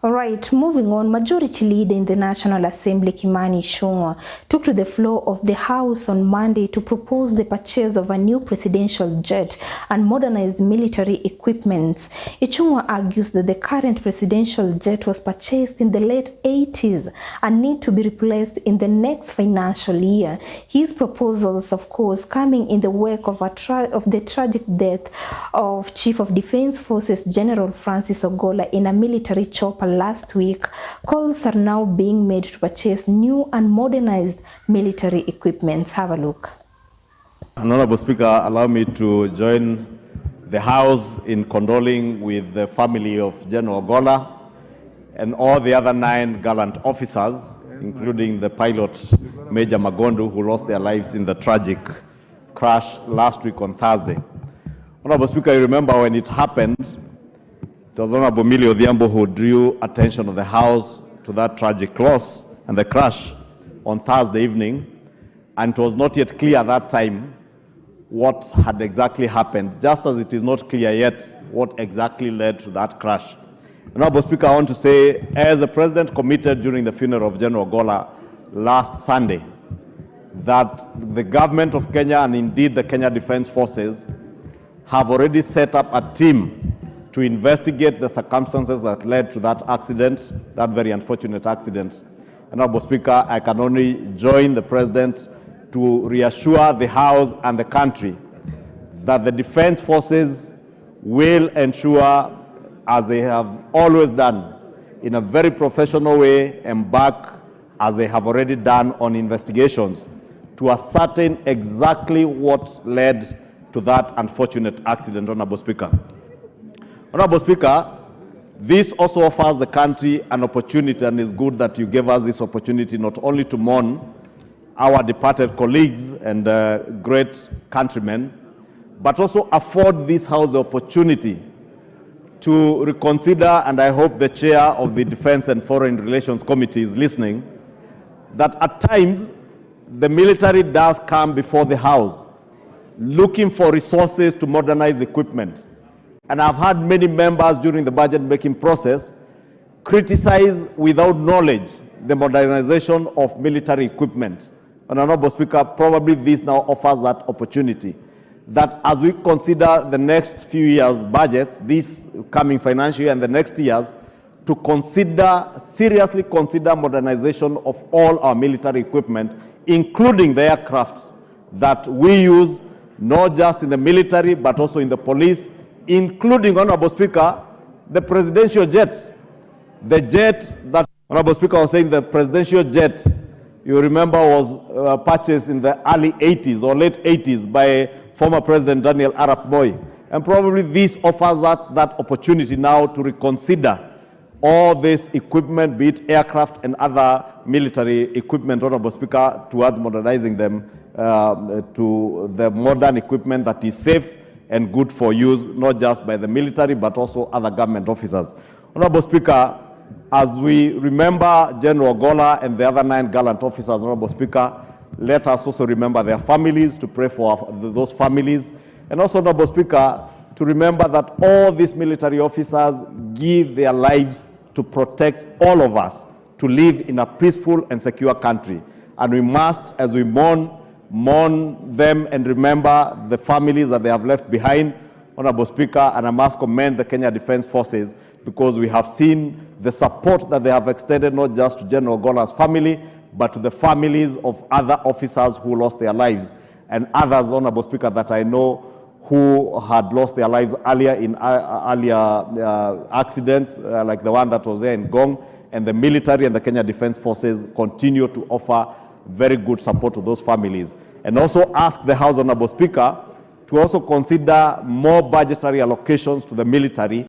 All right, moving on, Majority Leader in the National Assembly, Leader Ichung'wah, took to the floor of the House on Monday to propose the purchase of a new presidential jet and modernized military equipment. Ichung'wah argues that the current presidential jet was purchased in the late 80s and need to be replaced in the next financial year. His proposals, of course, coming in the wake of the tragic death of Chief of Defense Forces General Francis Ogolla in a military chopper last week. Calls are now being made to purchase new and modernized military equipment. Have a look. Honorable Speaker, allow me to join the House in condoling with the family of General Ogolla and all the other 9 gallant officers, including the pilot Major Magondu, who lost their lives in the tragic crash last week on Thursday. Honorable Speaker, you remember when it happened, it was Honorable Millie Odhiambo who drew attention of the House to that tragic loss and the crash on Thursday evening, and it was not yet clear at that time what had exactly happened, just as it is not clear yet what exactly led to that crash. Honorable Speaker, I want to say, as the President committed during the funeral of General Ogolla last Sunday, that the government of Kenya and indeed the Kenya Defense Forces have already set up a team to investigate the circumstances that led to that accident, that very unfortunate accident. Honorable Speaker, I can only join the President to reassure the House and the country that the Defense Forces will ensure, as they have always done, in a very professional way, embark, as they have already done, on investigations to ascertain exactly what led to that unfortunate accident, Honorable Speaker. Honorable Speaker, this also offers the country an opportunity, and it's good that you gave us this opportunity not only to mourn our departed colleagues and great countrymen, but also afford this House the opportunity to reconsider, and I hope the chair of the Defense and Foreign Relations Committee is listening, that at times the military does come before the House looking for resources to modernize equipment. And I've had many members during the budget-making process criticize without knowledge the modernization of military equipment. And Honorable Speaker, probably this now offers that opportunity, that as we consider the next few years' budgets, this coming financial year and the next years, to seriously consider modernization of all our military equipment, including the aircrafts that we use, not just in the military, but also in the police, including, Honorable Speaker, the presidential jet. The jet that, Honorable Speaker, was saying, the presidential jet, you remember, was purchased in the early 80s or late 80s by former President Daniel Arap Moi. And probably this offers that opportunity now to reconsider all this equipment, be it aircraft and other military equipment, Honorable Speaker, towards modernizing them to the modern equipment that is safe and good for use, not just by the military, but also other government officers. Honorable Speaker, as we remember General Ogolla and the other 9 gallant officers, Honorable Speaker, let us also remember their families, to pray for those families, and also, Honorable Speaker, to remember that all these military officers give their lives to protect all of us, to live in a peaceful and secure country. And we must, as we mourn them and remember the families that they have left behind, Honorable Speaker, and I must commend the Kenya Defense Forces, because we have seen the support that they have extended not just to General Ogolla's family, but to the families of other officers who lost their lives, and others, Honorable Speaker, that I know who had lost their lives earlier in accidents, like the one that was there in Gong. And the military and the Kenya Defense Forces continue to offer very good support to those families. And also ask the House, Honorable Speaker, to also consider more budgetary allocations to the military